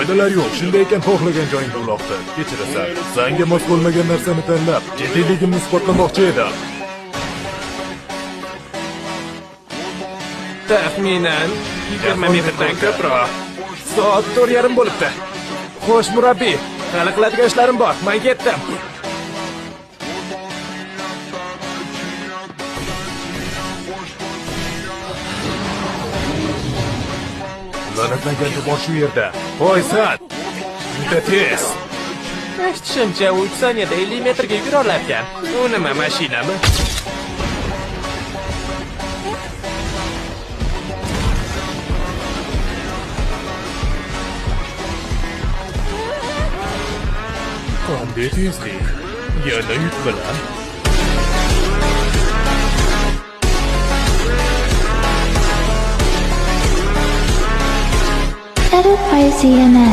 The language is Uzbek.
Qoidalar yo'q. Shunday ekan xohlagan joyingda uloqtir. Kechirasan. Senga mos bo'lmagan narsani tanlab, jiddiyligimni isbotlamoqchi edim. Taxminan 20 metrdan ko'proq. Soat 4:30 bo'libdi. Xo'sh, murabbiy, hali qiladigan ishlarim bor. Men ketdim. La'natlanganda bor shu yerda. Qo'ysat. Juda tez. Eshitishimcha, u 3 soniyada 50 metrga yugura olarkan. U nima, mashinami? Qanday tezlik? Yana yuk bilan. Edit by CMS.